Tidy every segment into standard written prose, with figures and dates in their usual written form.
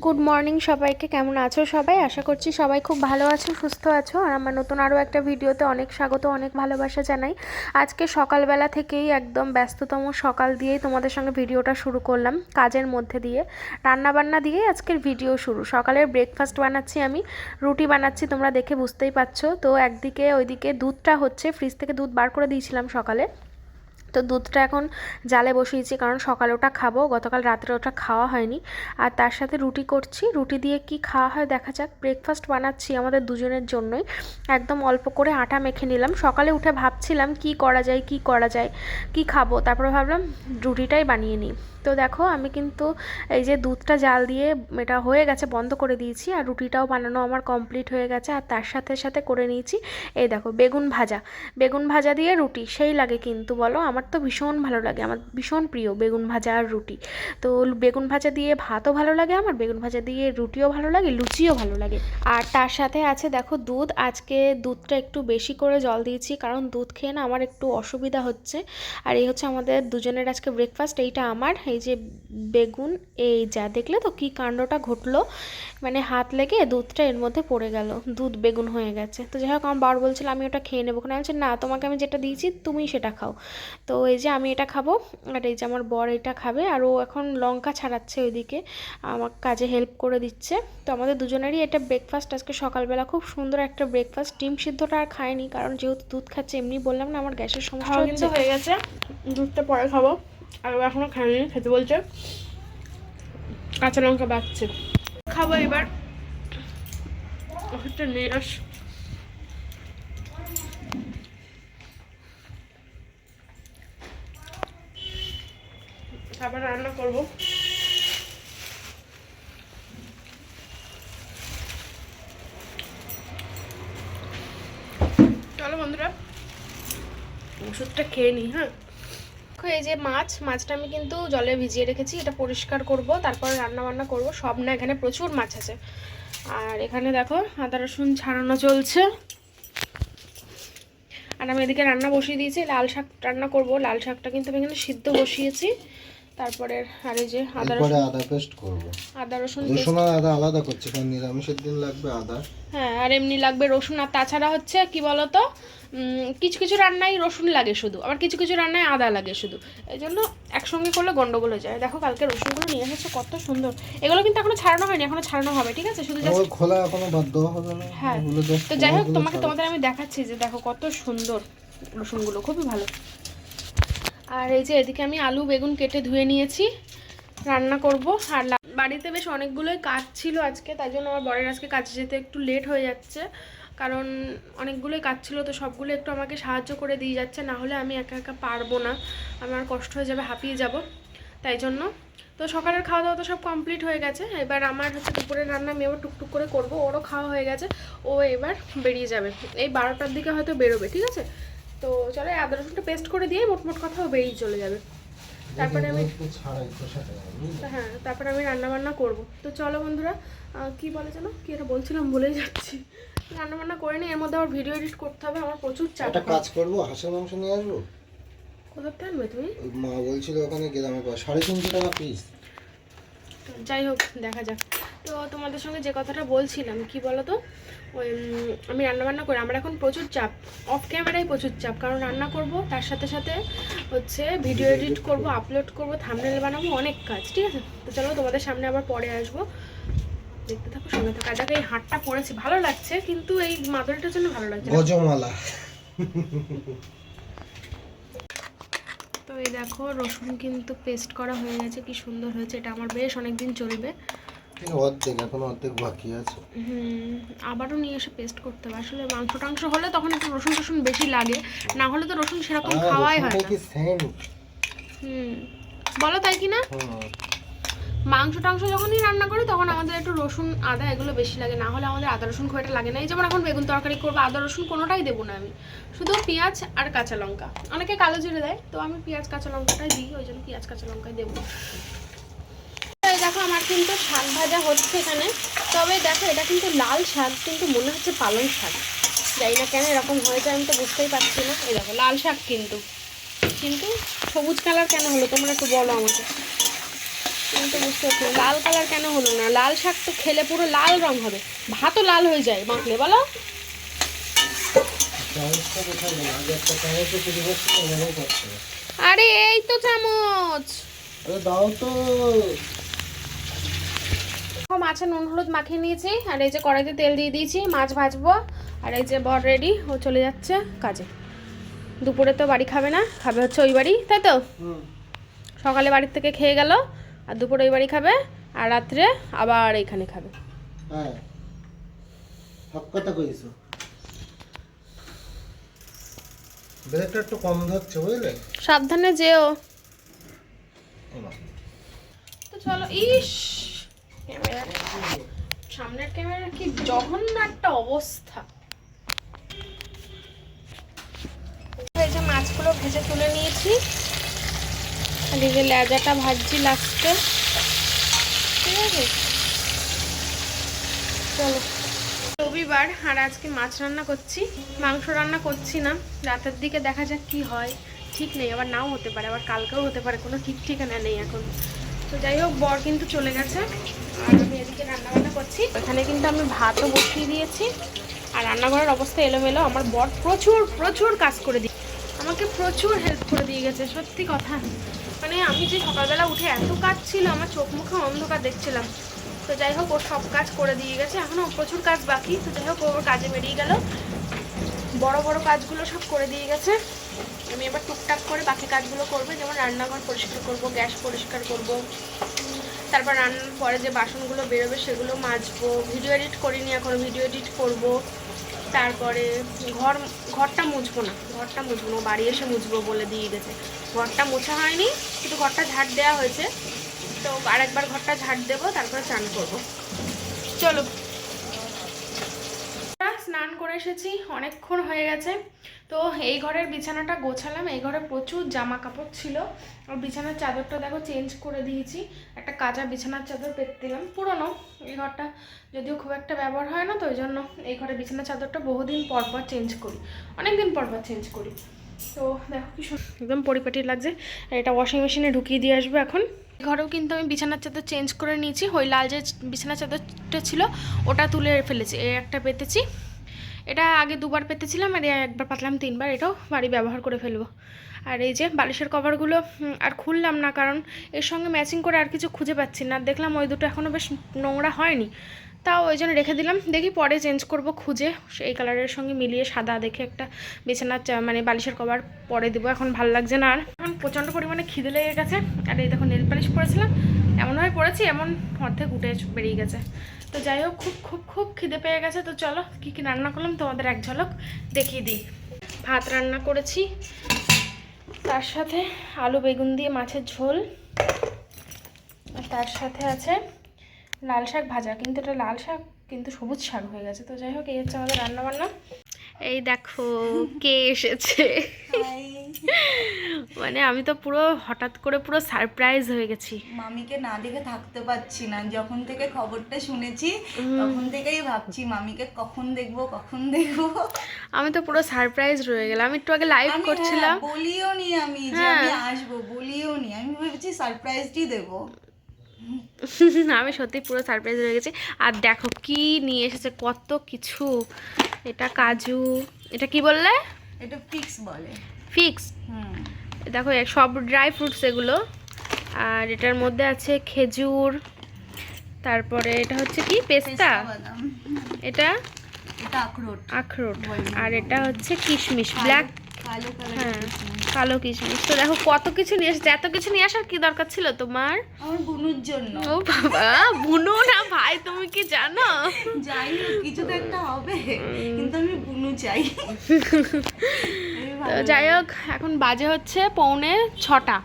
Good morning সবাইকে। কেমন আছো সবাই? আশা করছি সবাই খুব ভালো আছো, সুস্থ আছো। আর আমার নতুন আরও একটা ভিডিওতে অনেক স্বাগত, অনেক ভালোবাসা জানাই। আজকে সকালবেলা থেকেই একদম ব্যস্ততম সকাল দিয়েই তোমাদের সঙ্গে ভিডিওটা শুরু করলাম, কাজের মধ্যে দিয়ে রান্নাবান্না দিয়ে আজকের ভিডিও শুরু। সকালের ব্রেকফাস্ট বানাচ্ছি, আমি রুটি বানাচ্ছি, তোমরা দেখে বুঝতেই পারছো। তো একদিকে ওইদিকে দুধটা হচ্ছে, ফ্রিজ থেকে দুধ বার করে দিয়েছিলাম সকালে, তো দুধটা এখন জালে বসিয়েছি, কারণ সকালে ওটা খাবো, গতকাল রাত্রে ওটা খাওয়া হয়নি। আর তার সাথে রুটি করছি, রুটি দিয়ে কি খাওয়া হয় দেখা যাক। ব্রেকফাস্ট বানাচ্ছি আমাদের দুজনের জন্যই, একদম অল্প করে আটা মেখে নিলাম। সকালে উঠে ভাবছিলাম কি করা যায় কি করা যায়, কি খাবো, তারপরে ভাবলাম রুটিটাই বানিয়ে নিই। তো দেখো আমি কিন্তু এই যে দুধটা জাল দিয়ে এটা হয়ে গেছে, বন্ধ করে দিয়েছি, আর রুটিটাও বানানো আমার কমপ্লিট হয়ে গেছে। আর তার সাথে সাথে করে নিয়েছি এই দেখো বেগুন ভাজা, বেগুন ভাজা দিয়ে রুটি সেই লাগে কিন্তু, বলো? আমার তো ভীষণ ভালো লাগে, আমার ভীষণ প্রিয় বেগুন ভাজা আর রুটি। তো বেগুন ভাজা দিয়ে ভাতও ভালো লাগে আমার, বেগুন ভাজা দিয়ে রুটিও ভালো লাগে, লুচিও ভালো লাগে। আর তার সাথে আছে দেখো দুধ। আজকে দুধটা একটু বেশি করে জল দিয়েছি, কারণ দুধ খেয়ে না আমার একটু অসুবিধা হচ্ছে। আর এই হচ্ছে আমাদের দুজনের আজকে ব্রেকফাস্ট। এইটা আমার, এই যে বেগুন, এই যা দেখলে তো কি কাণ্ডটা ঘটলো, মানে হাত লেগে দুধটা এর মধ্যে পড়ে গেল, দুধ বেগুন হয়ে গেছে। তো যাই হোক, আমার বাবা বলছিল আমি ওটা খেয়ে নেবো, ওখানে বলছে না তোমাকে আমি যেটা দিয়েছি তুমি সেটা খাও। তো এই যে আমি এটা খাবো, আর এই যে আমার বর এটা খাবে। আর ও এখন লঙ্কা ছাড়াচ্ছে ওইদিকে, আমার কাজে হেল্প করে দিচ্ছে। তো আমাদের দুজনেরই এটা ব্রেকফাস্ট আজকে সকালবেলা, খুব সুন্দর একটা ব্রেকফাস্ট। ডিম সিদ্ধটা আর খাইনি, কারণ যেহেতু দুধ খাচ্ছে, এমনি বললাম না আমার গ্যাসের সমস্যা কিন্তু হয়ে গেছে। দুধটা পরে খাবো, আর এখনো খাইনি, খেতে বলছে, কাঁচা লঙ্কা বাড়ছে, খাবো এবার। ওষুধটা নিয়ে আস। খাবার রান্না করব। চলো বন্ধুরা ওষুধটা খেয়ে নিই। হ্যাঁ, এই যে মাছটা আমি কিন্তু জলে ভিজিয়ে রেখেছি, এটা পরিষ্কার করব, তারপরে রান্না বান্না করব। সব না, এখানে প্রচুর মাছ আছে। আর এখানে দেখো আদা রসুন ছাড়ানো চলছে। আর আমি এদিকে রান্না বসিয়ে দিয়েছি, লাল শাক রান্না করব। লাল শাকটা কিন্তু আমি এখানে সিদ্ধ বসিয়েছি। তারপরে আর এই যে আদা পেস্ট করব, আদা রসুন আর আদা আলাদা করছি, কারণ নিরামিষের দিন লাগবে আদা। হ্যাঁ, আর এমনি লাগবে রসুন। আর তাছাড়া হচ্ছে কি বলতো, কিছু কিছু রান্নায় রসুন লাগে শুধু, আবার কিছু কিছু রান্নায় আদা লাগে শুধু, এই জন্য একসঙ্গে করলে গন্ডগোল হয়ে যায়। দেখো কালকে রসুনগুলো নিয়ে এসেছে কত সুন্দর, এগুলো কিন্তু এখনো ছাড়ানো হয়নি, এখনো ছাড়ানো হবে, ঠিক আছে? শুধু জাস্ট খোলা এখনো বাদ দেওয়া হবে না। হ্যাঁ, তো যাই হোক তোমাদের আমি দেখাচ্ছি যে দেখো কত সুন্দর রসুনগুলো, খুবই ভালো। আর এই যে এদিকে আমি আলু বেগুন কেটে ধুয়ে নিয়েছি, রান্না করব। আর বাড়িতে বেশ অনেকগুলোই কাজ ছিল আজকে, তাই জন্য আমার বরের আজকে কাজে যেতে একটু লেট হয়ে যাচ্ছে, কারণ অনেকগুলোই কাজ ছিল। তো সবগুলো একটু আমাকে সাহায্য করে দিয়ে যাচ্ছে, না হলে আমি একা একা পারবো না, আমার কষ্ট হয়ে যাবে, হাঁপিয়ে যাব, তাই জন্য। তো সকালের খাওয়া দাওয়া তো সব কমপ্লিট হয়ে গেছে, এবার আমার হচ্ছে দুপুরের রান্না আমি এবার টুকটুক করে করবো। ওরও খাওয়া হয়ে গেছে, ও এবার বেরিয়ে যাবে, এই 12টার দিকে হয়তো বেরোবে, ঠিক আছে? তো চলো আদা রসুনটা পেস্ট করে দিয়ে মোট কথা ও বেরিয়ে চলে যাবে। তারপরে আমি হ্যাঁ, তারপরে আমি রান্না বান্না করবো। তো চলো বন্ধুরা, কি বলে যেন, কি এটা বলছিলাম ভুলেই যাচ্ছি। রান্না বান্না করে নিই, এর মধ্যে আমার ভিডিও এডিট করতে হবে, আমার প্রচুর চাপ। একটা কাজ করবো, হাঁসের মাংস নিয়ে আসবো। কোথাতে আনবে তুমি? মা বলছিল ওখানে গ্রামে 350 টাকা পিস। যাই হোক দেখা যাক। তো তোমাদের সঙ্গে যে কথাটা বলছিলাম, কি বলো তো, ওই আমি রান্নাবান্না করি, আমার এখন প্রচুর চাপ, অফ ক্যামেরায় প্রচুর চাপ, কারণ রান্না করব, তার সাথে সাথে হচ্ছে ভিডিও এডিট করব, আপলোড করব, থাম্বনেল বানাবো, অনেক কাজ, ঠিক আছে? তো চলো তোমাদের সামনে আবার পরে আসবো, দেখতে থাকো, সঙ্গে থাকো। আজকে এই হাটটা পরেছি, ভালো লাগছে, কিন্তু এই মাদুরিটার জন্য ভালো লাগছে গজমালা। তো এই দেখো রসুন কিন্তু পেস্ট করা হয়ে গেছে, কি সুন্দর হয়েছে, এটা আমার বেশ অনেক দিন চলবে। অর্ধেক বাকি আছে। আবারও নিয়ে এসে পেস্ট করতে হবে। আসলে মাংস টাংস হলে তখন একটু রসুন টসুন বেশি লাগে, না হলে তো রসুন সেরকম খাওয়াই হয় না। বলো তাই কি না? মাংস টাংস যখনই রান্না করি তখন আমাদের একটু রসুন আদা এগুলো বেশি লাগে, না হলে আমাদের আদা রসুন খুব একটা লাগে না। এই যেমন এখন বেগুন তরকারি করবো, আদা রসুন কোনোটাই দেবো না আমি, শুধু পেঁয়াজ আর কাঁচা লঙ্কা, অনেকে কালো জিরে দেয়, তো আমি পেঁয়াজ কাঁচা লঙ্কাটাই দিই, ওই জন্য পেঁয়াজ কাঁচা লঙ্কাই দেবো। দেখো আমার কিন্তু শাক ভাজা হচ্ছে এখানে, তবে দেখো এটা কিন্তু লাল শাক, কিন্তু মনে হচ্ছে পালং শাক, জানি না কেন এরকম হয়েছে, আমি তো বুঝতেই পারছি না। এই দেখো লাল শাক, কিন্তু সবুজ কালার কেন হলো তোমরা একটু বলো আমাকে। আমি তো বুঝতে পারছি না, লাল কালার কেন হলো না? লাল শাক তো খেলে পুরো লাল রং হবে, ভাতও লাল হয়ে যায় মাখলে, বলো। চামচটা কোথায় গেল? আগে একটা চামচে শুরু করছে, এভাবেই করছে। আরে এই তো চামচ। আরে দাও তো। মাছে নুন হলুদ মাখিয়ে নিয়েছি, আর এই যে কড়াইতে তেল দিয়ে দিয়েছি, মাছ ভাজবো। আর এই যে বর রেডি, ও চলে যাচ্ছে কাজে। দুপুরে তো বাড়ি খাবে না, খাবে হচ্ছে ওই বাড়ি, তাই তো? সকালে বাড়ির থেকে খেয়ে গেল, আর দুপুরে ওই বাড়ি খাবে, আর রাত্রে আবার এইখানে খাবে। হ্যাঁ, সব কথা কইছো। ব্রেকটা একটু কম ধরছে, বুঝলে? সাবধানে যেও। তো চলো। ইস, ক্যামেরা, সামনের ক্যামেরা কি জঘন্য একটা অবস্থা। এই যে মাছগুলো ভেজে তুলে নিয়েছি, আর এই যে লেজাটা ভাজছি লাস্টে, ঠিক আছে? চলো। রবিবার, আর আজকে মাছ রান্না করছি, মাংস রান্না করছি না। রাতের দিকে দেখা যাক কি হয়, ঠিক নেই, আবার নাও হতে পারে, আবার কালকেও হতে পারে, কোনো ঠিক ঠিকানা নেই এখন। তো যাই হোক, বর কিন্তু চলে গেছে, আর আমি এদিকে রান্নাবান্না করছি। এখানে কিন্তু আমি ভাতও বসিয়ে দিয়েছি, আর রান্নাঘরের অবস্থা এলোমেলো। আমার বর প্রচুর প্রচুর কাজ করে দিয়ে, আমাকে প্রচুর হেল্প করে দিয়ে গেছে, সত্যি কথা। মানে আমি যে সকালবেলা উঠে এত কাজ ছিল, আমার চোখ মুখে অন্ধকার দেখছিলাম। তো যাই হোক, ওর সব কাজ করে দিয়ে গেছে, এখনও প্রচুর কাজ বাকি। তো যাই হোক, ওর কাজে বেরিয়ে গেল, বড় বড় কাজগুলো সব করে দিয়ে গেছে। আমি এবার টুকটাক করে বাকি কাজগুলো করবো, যেমন রান্নাঘর পরিষ্কার করব, গ্যাস পরিষ্কার করব, তারপর রান্নার পরে যে বাসনগুলো বেরোবে সেগুলো মাজবো। ভিডিও এডিট করিনি এখন, ভিডিও এডিট করব। তারপরে ঘরটা মুছবো না, বাড়ি এসে মুছবো বলে দিয়ে গেছে। ঘরটা মোছা হয়নি, শুধু ঘরটা ঝাড় দেওয়া হয়েছে। তো আরেকবার ঘরটা ঝাড় দেবো, তারপরে চান করবো। চলো। স্নান করে এসেছি, অনেকক্ষণ হয়ে গেছে। তো এই ঘরের বিছানাটা গোছালাম, এই ঘরে প্রচুর জামা কাপড় ছিল। আর বিছানার চাদরটা দেখো চেঞ্জ করে দিয়েছি, একটা কাঁচা বিছানার চাদর পেতে দিলাম, পুরনো। এই ঘরটা যদিও খুব একটা ব্যবহার হয় না, তো ওই জন্য এই ঘরে বিছানার চাদরটা বহুদিন পর পর চেঞ্জ করি, অনেকদিন পর পর চেঞ্জ করি। তো দেখো কি একদম পরিপাটি লাগছে। আর এটা ওয়াশিং মেশিনে ঢুকিয়ে দিয়ে আসবো এখন। ঘরেও কিন্তু আমি বিছানার চাদর চেঞ্জ করে নিয়েছি, ওই লাল যে বিছানার চাদরটা ছিল ওটা তুলে ফেলেছি, এই একটা পেতেছি। এটা আগে দুবার পেতেছিলাম, আর একবার পাতলাম, তিনবার। এটাও বাড়ি ব্যবহার করে ফেলবো। আর এই যে বালিশের কভারগুলো আর খুললাম না, কারণ এর সঙ্গে ম্যাচিং করে আর কিছু খুঁজে পাচ্ছি না। দেখলাম ওই দুটো এখনও বেশ নোংরা হয়নি, তাও ওই জন্য রেখে দিলাম। দেখি পরে চেঞ্জ করব খুঁজে, এই কালারের সঙ্গে মিলিয়ে সাদা দেখে একটা বিছানার মানে বালিশের কভার পরে দেবো। এখন ভালো লাগছে না আর, এখন প্রচণ্ড পরিমাণে খিদে লেগে গেছে। আর এই দেখো নেল পালিশ পরেছিলাম, এমনভাবে পড়েছি এমন অর্ধেক উঠে বেরিয়ে গেছে। তো যাই হোক, খুব খুব খুব খিদে পেয়ে গেছে। তো চলো কী কী রান্না করলাম তোমাদের এক ঝলক দেখিয়ে দিই। ভাত রান্না করেছি, তার সাথে আলু বেগুন দিয়ে মাছের ঝোল, আর তার সাথে আছে লাল শাক ভাজা। কিন্তু এটা লাল শাক কিন্তু সবুজ শাক হয়ে গেছে। তো যাই হোক, এই হচ্ছে আমাদের রান্না বান্না। এই দেখো কে এসেছে। মানে আমি তো পুরো হঠাৎ করে পুরো সারপ্রাইজ হয়ে গেছি। মামিকে না দেখে থাকতে পারছি না, যখন থেকে খবরটা শুনেছি তখন থেকেই ভাবছি মামিকে কখন দেখবো। আমি তো পুরো সারপ্রাইজ রয়ে গেলাম। আমি একটু আগে লাইভ করছিলাম, বলিও নি আমি যে আমি আসবো, বলিও নি। আমি ভেবেছি সারপ্রাইজটি দেবো। আমি সত্যি পুরো সারপ্রাইজ হয়ে গেছি। আর দেখো কি নিয়ে এসেছে, কত কিছু। এটা কাজু, এটা কি বললে? এটা ফিক্স বলে। ফিক্স। দেখো সব ড্রাই ফ্রুটস এগুলো। আর এটার মধ্যে আছে খেজুর, তারপরে এটা হচ্ছে কি পেস্তা, এটা আখরোট, আর এটা হচ্ছে কিশমিশ, ব্ল্যাক, হ্যাঁ কালো কিশমিশ। তো দেখো কত কিছু নিয়ে এসেছে। এত কিছু নিয়ে আসার কি দরকার ছিল তোমার? আমার বুনুর জন্য। ও বাবা, বুনু না ভাই, তুমি কি জানো? যাই হোক, কিছু তো একটা হবে, কিন্তু আমি বুনু চাই। তো যাই হোক, এখন বাজে হচ্ছে 6:45,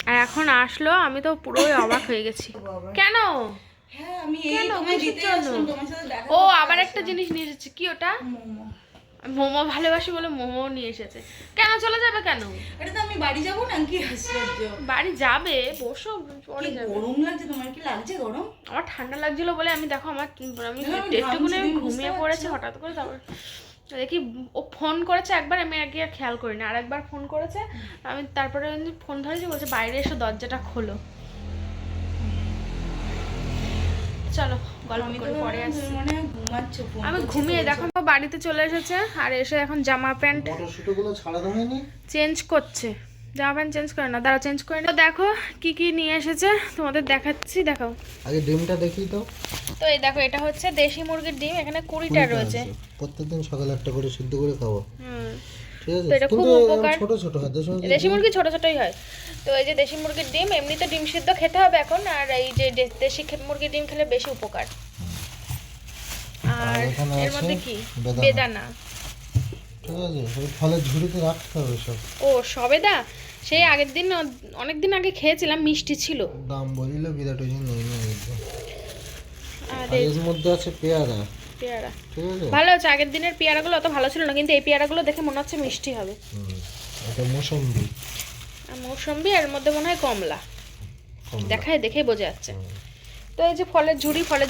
আর এখন আসলো। আমি তো পুরোই অবাক হয়ে গেছি। কেন? হ্যাঁ, আমি কেন? তোমায় দিতে আসলাম, তোমার সাথে দেখা ও আবার একটা জিনিস নিয়ে এসেছে। কি ওটা? মোমো। মোমো ভালোবাসি বলে মোমো নিয়ে এসেছে। কেন চলে যাবে কেন? এটা তো আমি বাড়ি যাবো না, কি আশ্চর্য। বাড়ি যাবে, বসো, পরে যাবে। গরম লাগছে, তোমার কি লাগছে গরম? আমার ঠান্ডা লাগছিল বলে আমি দেখো আমি একটুকুনি ঘুমিয়ে পড়েছি হঠাৎ করে। তারপর দেখি ও ফোন করেছে একবার, আমি আগে আর খেয়াল করিনি। আর একবার ফোন করেছে, আমি তারপরে ফোন ধরেছি, বলছে বাইরে এসে দরজাটা খোলো। চলো গল্প আমি তো করে পরে আসছি। মনে হয় ঘুমাচ্ছ, ফোন আমি করছি ঘুমিয়ে তো দেখো বাড়িতে চলে এসেছে আর এসে এখন জামা প্যান্ট মটরশুটিগুলো ছাড়ানো হয়নি? চেঞ্জ করছে। জামা প্যান্ট চেঞ্জ করে না, দাঁড়া চেঞ্জ করে না। তো দেখো কি কি নিয়ে এসেছে তোমাদের দেখাচ্ছি, দেখাও। আগে ডিমটা দেখি তো। তো এই দেখো এটা হচ্ছে দেশি মুরগির ডিম, এখানে 20টা রয়েছে। প্রত্যেকদিন সকালে একটা করে সিদ্ধ করে খাবো, হুম, ঠিক আছে? তো এটা খুব কিন্তু উপকার। ছোট ছোট হয় দেশি মুরগি ছোট ছোটই হয়। তো এই যে দেশি মুরগির ডিম, এমনিতে ডিম সিদ্ধ খেতে হবে এখন, আর এই যে দেশি মুরগির ডিম খেলে বেশি উপকার। আর এখানে এর আছে মধ্যে কি বেদানা। বেদানা। ঠিক আছে, ওই ফলের ঝুড়িতে রাখতে হবে সব। ও সবেদা, সেই আগের দিন অনেক দিন আগে খেয়েছিলাম, মিষ্টি ছিল। দাম বলিল বিরাট ওই জন্য নেই না। আর আর এর মধ্যে আছে পেয়ারা, পেয়ারা ঠিক আছে? ভালো আছে, আগের দিনের পেয়ারাগুলো অত ভালো ছিল না, কিন্তু এই পেয়ারাগুলো দেখে মনে হচ্ছে মিষ্টি হবে। এটা মৌসম্বি। আর মৌসম্বি, এর মধ্যে মনে হয় কমলা, দেখায় দেখেই বোঝা যাচ্ছে। তো এই যে ফলের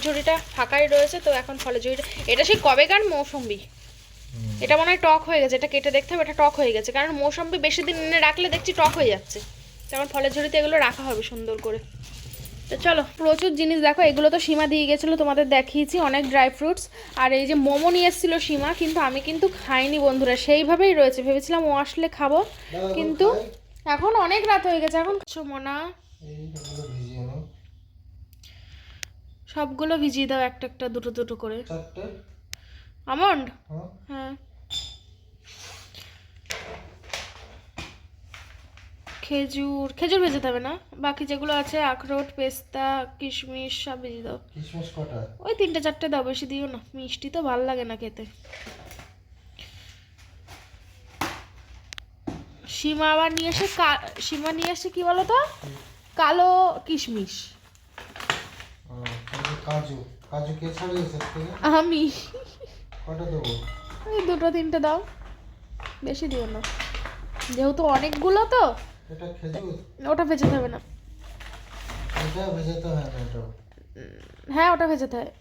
ঝুড়িটা ফাঁকাই রয়েছে। তো এখন ফলের ঝুড়িটা, এটা সেই কবেকার মৌসম্বি, এটা মনে হয় টক হয়ে গেছে, এটা কেটে দেখতে হবে, এটা টক হয়ে গেছে, কারণ মৌসম্বি বেশি দিন এনে রাখলে দেখছি টক হয়ে যাচ্ছে। যেমন ফলের ঝুড়িতে এগুলো রাখা হবে সুন্দর করে। তো চলো, প্রচুর জিনিস দেখো, এগুলো তো সীমা দিয়ে গেছিলো, তোমাদের দেখিয়েছি, অনেক ড্রাই ফ্রুটস। আর এই যে মোমো নিয়ে এসেছিলো সীমা, কিন্তু আমি কিন্তু খাইনি বন্ধুরা, সেইভাবেই রয়েছে, ভেবেছিলাম ও আসলে খাবো, কিন্তু এখন অনেক রাত হয়ে গেছে। এখন মোনা এইগুলো ভিজিয়ে নাও, সবগুলো ভিজিয়ে দাও একটা একটা, দুটো দুটো করে। চারটে। আমন্ড, হ্যাঁ, হ্যাঁ। খেজুর ভেজাতে হবে না, বাকি যেগুলো আছে আখরোট, পেস্তা, কিশমিশ সব ভেজে দাও। কিশমিশ কটা? ওই 3টে 4টে দাও, বেশি দিও না, মিষ্টি তো ভালো লাগে না খেতে। সীমা আবার নিয়ে এসে সীমা নিয়ে এসে কি বলো তো, কালো কিশমিশ। কাজু, কাজু কে ছাড়িয়েছে থেকে? আমি কটা দেবো? ওই 2-3টে দাও, বেশি দিও না, যেহেতু অনেকগুলো তো। এটা খেজুর? ওটা ভেজাতে হবে না। এটা ভেজাতে হয় না এটা? হ্যাঁ ওটা ভেজাতে হয়।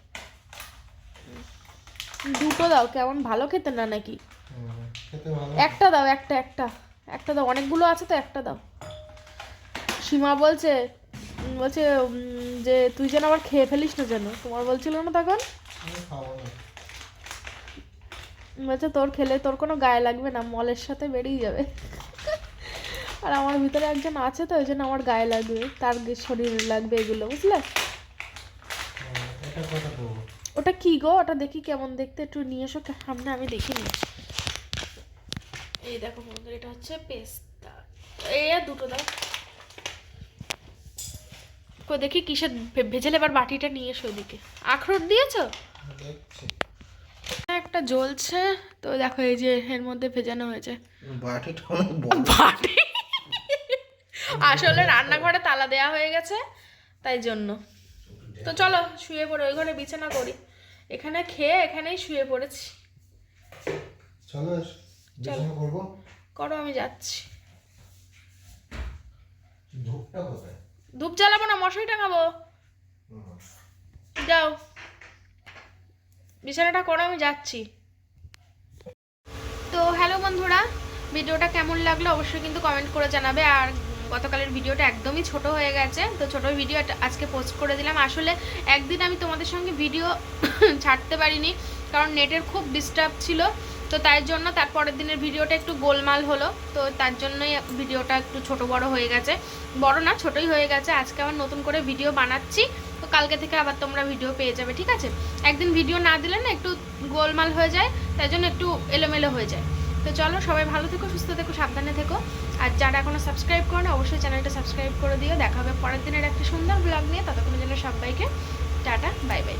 2টো দাও, কেমন ভালো খেতে না নাকি? খেতে ভালো। একটা দাও, একটা দাও, অনেকগুলো আছে তো, একটা দাও। সীমা বলছে যে তুই যেন আবার খেয়ে ফেলিস না যেন, তোমার বলছিল না তখন? আমি খাবো না। বলছে তোর খেলে তোর কোনো গায়ে লাগবে না, মলের সাথে বেরিয়ে যাবে। আর আমার ভিতরে একজন আছে তো, ওই জন্য আমার গায়ে লাগবে, তার শরীরে লাগবে এগুলো, বুঝলে? এটা কটা দেবো? ওটা কি গো, ওটা দেখি কেমন দেখতে, একটু নিয়ে এসো সামনে, আমি দেখিনি। এই দেখো বন্ধুরা, এটা হচ্ছে পেস্তা। এই আর 2টো দাও। কই দেখি কিসের ভেজেলে, এবার বাটিটা নিয়ে এসো ওদিকে। আখরোট দিয়েছো? দেখছি একটা জ্বলছে তো, দেখো এই যে এর মধ্যে ভেজানো হয়েছে। বাটিটা অনেক বড়। বাটি আসলে রান্নাঘরে তালা দেয়া হয়ে গেছে, তাই জন্য। তো চলো শুয়ে পড়ো, ওই ঘরে বিছানা করি, এখানে খেয়ে এখানেই শুয়ে পড়েছি। চলো বিছানা করবো। করো, আমি যাচ্ছি। ধূপটা কোথায়? ধূপ জ্বালাবো না, মশারি টাঙাবো। যাও বিছানাটা করো, আমি যাচ্ছি। তো হ্যালো বন্ধুরা, ভিডিওটা কেমন লাগলো অবশ্যই কিন্তু কমেন্ট করে জানাবে। আর গতকালের ভিডিওটা একদমই ছোট হয়ে গেছে, তো ছোট ভিডিও আজকে পোস্ট করে দিলাম। আসলে একদিন আমি তোমাদের সঙ্গে ভিডিও ছাড়তে পারিনি, কারণ নেটের খুব ডিস্টার্ব ছিল, তো তাই জন্য তারপরের দিনের ভিডিওটা একটু গোলমাল হলো, তো তার জন্যই ভিডিওটা একটু ছোট বড় হয়ে গেছে। বড় না, ছোটই হয়ে গেছে। আজকে আবার নতুন করে ভিডিও বানাচ্ছি, তো কালকে থেকে আবার তোমরা ভিডিও পেয়ে যাবে, ঠিক আছে? একদিন ভিডিও না দিলে না একটু গোলমাল হয়ে যায়, তাই জন্য একটু এলোমেলো হয়ে যায়। তো চলো, সবাই ভালো থেকো, সুস্থ থেকো, সাবধানে থেকো। আর যারা এখনো সাবস্ক্রাইব করো না, অবশ্যই চ্যানেলটা সাবস্ক্রাইব করে দিও। দেখা হবে পরের দিনের একটা সুন্দর ব্লগ নিয়ে, ততক্ষণের জন্য সবাইকে টাটা, বাই বাই।